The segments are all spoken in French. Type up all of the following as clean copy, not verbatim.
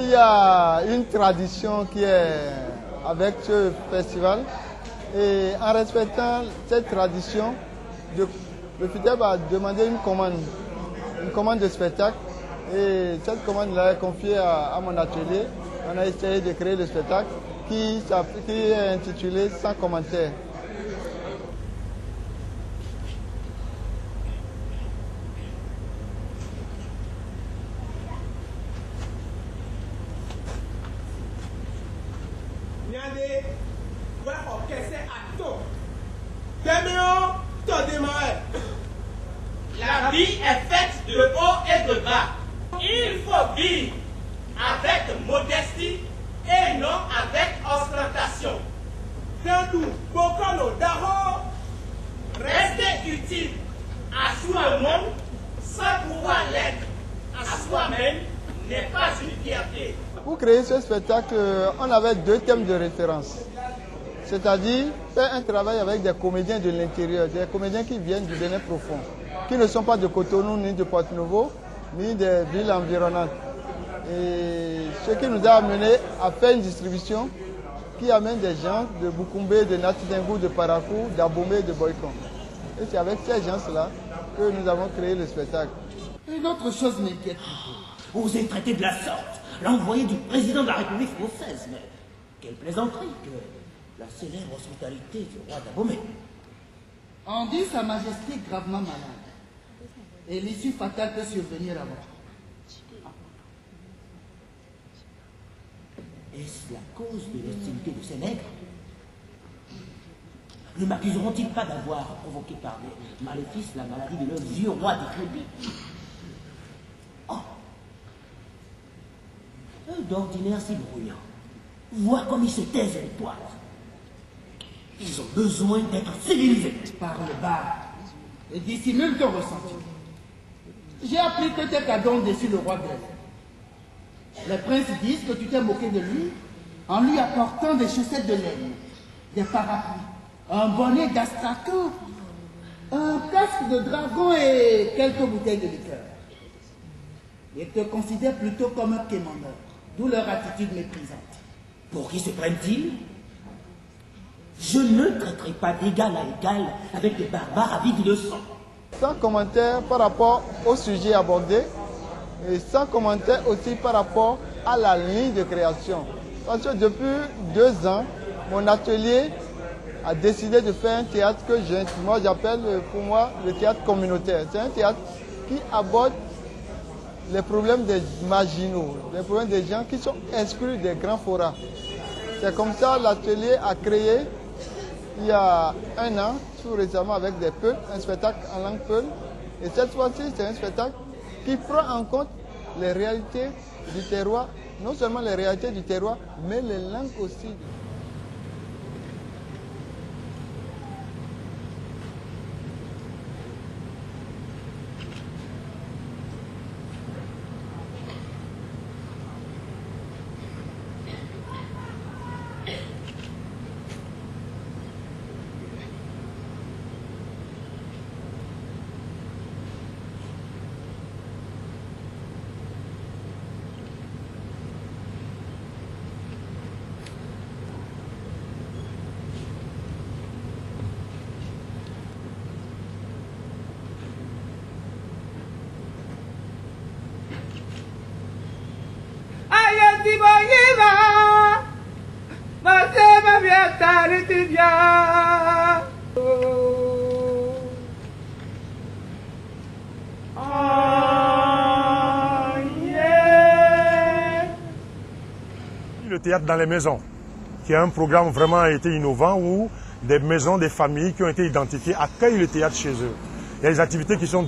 Il y a une tradition qui est avec ce festival et en respectant cette tradition, le FIDEB a demandé une commande de spectacle et cette commande-là est confiée à mon atelier. On a essayé de créer le spectacle qui est intitulé Sans commentaire. La vie est faite de haut et de bas. Il faut vivre avec modestie et non avec ostentation. Rester utile à soi-même sans pouvoir l'être à soi-même n'est pas une fierté. Pour créer ce spectacle, on avait deux thèmes de référence. C'est-à-dire faire un travail avec des comédiens de l'intérieur, des comédiens qui viennent du Bénin profond, qui ne sont pas de Cotonou, ni de Porto-Novo, ni des villes environnantes. Et ce qui nous a amené à faire une distribution qui amène des gens de Boukoumbe, de Natidengou, de Parakou, d'Abomey, de Boycon. Et c'est avec ces gens-là que nous avons créé le spectacle. Une autre chose m'inquiète. Osez traiter de la sorte l'envoyé du président de la République française, mais quelle plaisanterie que la célèbre hospitalité du roi d'Abomey. On dit Sa Majesté gravement malade. Et l'issue fatale peut survenir avant. Est-ce la cause de l'hostilité de ces nègres? Ne m'accuseront-ils pas d'avoir provoqué par des maléfices la maladie de leur vieux roi décrépit? Oh! Eux d'ordinaire si bruyants. Vois comme ils se taisent les toiles. Ils ont besoin d'être civilisés. Parle bas et dissimule ton ressenti. J'ai appris que tes cadeaux ont déçu le roi grec. Les princes disent que tu t'es moqué de lui en lui apportant des chaussettes de laine, des parapluies, un bonnet d'Astrakan, un casque de dragon et quelques bouteilles de liqueur. Ils te considèrent plutôt comme un quémandeur, d'où leur attitude méprisante. Pour qui se prennent-ils? Je ne traiterai pas d'égal à égal avec des barbares avides de sang. Sans commentaire par rapport au sujet abordé et sans commentaire aussi par rapport à la ligne de création. Parce que depuis 2 ans, mon atelier a décidé de faire un théâtre que j'appelle pour moi le théâtre communautaire. C'est un théâtre qui aborde les problèmes des marginaux, les problèmes des gens qui sont exclus des grands forats. C'est comme ça que l'atelier a créé, il y a 1 an, tout récemment avec des Peuls, un spectacle en langue Peul. Et cette fois-ci, c'est un spectacle qui prend en compte les réalités du terroir, non seulement les réalités du terroir, mais les langues aussi. Le théâtre dans les maisons, qui est un programme vraiment été innovant où des maisons, des familles qui ont été identifiées accueillent le théâtre chez eux. Il y a des activités qui sont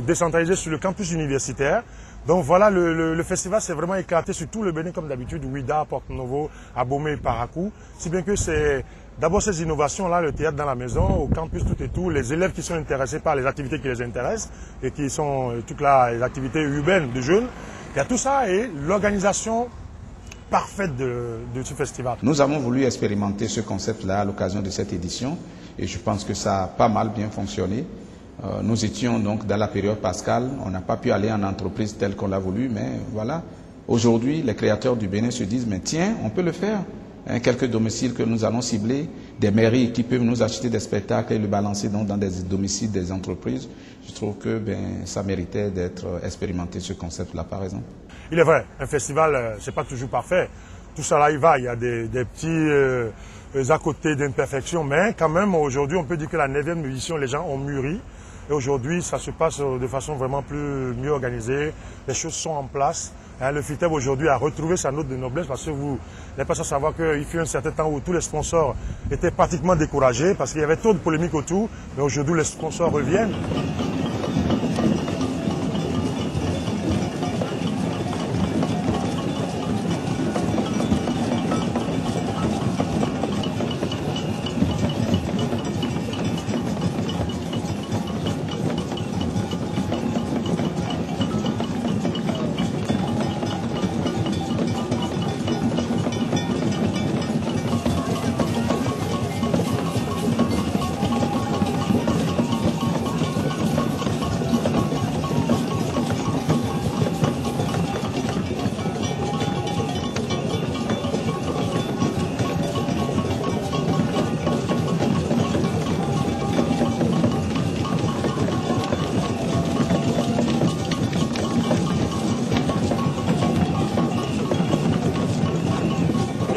décentralisées sur le campus universitaire. Donc voilà, le festival s'est vraiment éclaté sur tout le Bénin comme d'habitude, Ouida, Porto-Novo, Abomey et Parakou. Si bien que c'est d'abord ces innovations-là, le théâtre dans la maison, au campus tout et tout, les élèves qui sont intéressés par les activités qui les intéressent et qui sont toutes là, les activités urbaines de jeunes. Il y a tout ça et l'organisation parfaite de ce festival. Nous avons voulu expérimenter ce concept-là à l'occasion de cette édition et je pense que ça a pas mal bien fonctionné. Nous étions donc dans la période pascale, on n'a pas pu aller en entreprise telle qu'on l'a voulu, mais voilà, Aujourd'hui, les créateurs du Bénin se disent, mais tiens, on peut le faire. Hein, quelques domiciles que nous allons cibler, des mairies qui peuvent nous acheter des spectacles et le balancer dans des domiciles des entreprises. Je trouve que ça méritait d'être expérimenté, ce concept-là, par exemple. Il est vrai, un festival, c'est pas toujours parfait. Tout ça là, il va. Il y a des petits à côté d'imperfections, mais quand même, aujourd'hui, on peut dire que la 9e édition, les gens ont mûri. Et aujourd'hui, ça se passe de façon vraiment mieux organisée. Les choses sont en place. Le FITEB aujourd'hui a retrouvé sa note de noblesse parce que vous n'êtes pas sans savoir qu'il fut un certain temps où tous les sponsors étaient pratiquement découragés parce qu'il y avait trop de polémiques autour. Mais aujourd'hui, les sponsors reviennent.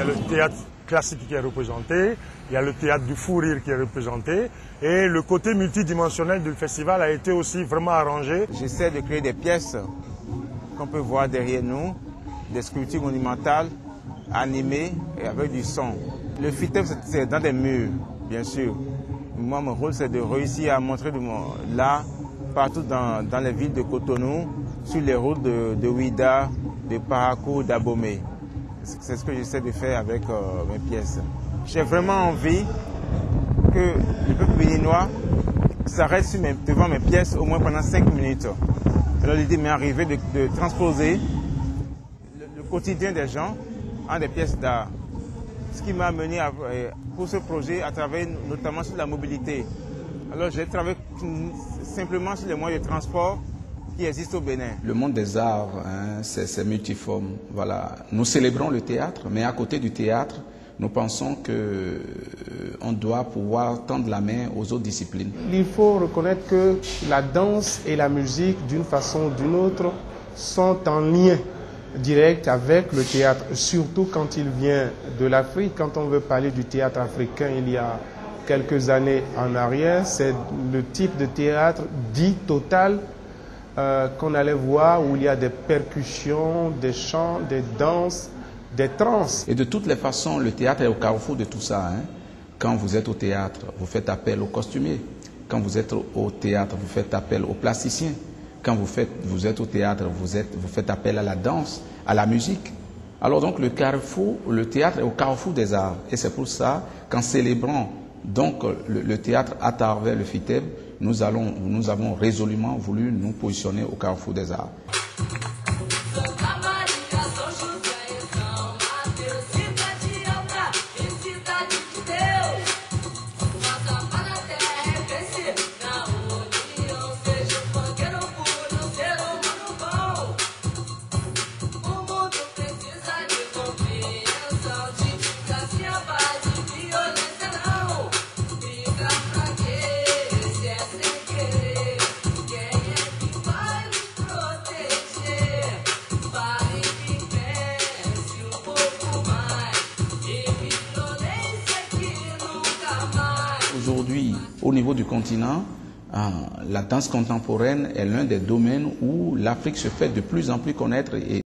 Le théâtre classique qui est représenté, il y a le théâtre du fou rire qui est représenté et le côté multidimensionnel du festival a été aussi vraiment arrangé. J'essaie de créer des pièces qu'on peut voir derrière nous, des sculptures monumentales, animées et avec du son. Le FITEB, c'est dans des murs, bien sûr. Moi, mon rôle, c'est de réussir à montrer l'art partout dans les villes de Cotonou, sur les routes de Ouida, de Parakou, d'Abomey. C'est ce que j'essaie de faire avec mes pièces. J'ai vraiment envie que le peuple béninois s'arrête devant mes pièces au moins pendant 5 minutes. Alors l'idée m'est arrivée de transposer le quotidien des gens en des pièces d'art. Ce qui m'a amené pour ce projet à travailler notamment sur la mobilité. Alors j'ai travaillé simplement sur les moyens de transport qui existe au Bénin. Le monde des arts, hein, c'est multiforme. Voilà. Nous célébrons le théâtre, mais à côté du théâtre, nous pensons qu'on doit pouvoir tendre la main aux autres disciplines. Il faut reconnaître que la danse et la musique, d'une façon ou d'une autre, sont en lien direct avec le théâtre, surtout quand il vient de l'Afrique. Quand on veut parler du théâtre africain, il y a quelques années en arrière, c'est le type de théâtre dit total qu'on allait voir où il y a des percussions, des chants, des danses, des transes. Et de toutes les façons, le théâtre est au carrefour de tout ça. Hein. Quand vous êtes au théâtre, vous faites appel aux costumiers. Quand vous êtes au théâtre, vous faites appel aux plasticiens. Quand vous êtes au théâtre, vous faites appel à la danse, à la musique. Alors donc le théâtre est au carrefour des arts. Et c'est pour ça qu'en célébrant donc le théâtre à travers le FITEB, nous avons résolument voulu nous positionner au carrefour des arts. Aujourd'hui, au niveau du continent, la danse contemporaine est l'un des domaines où l'Afrique se fait de plus en plus connaître et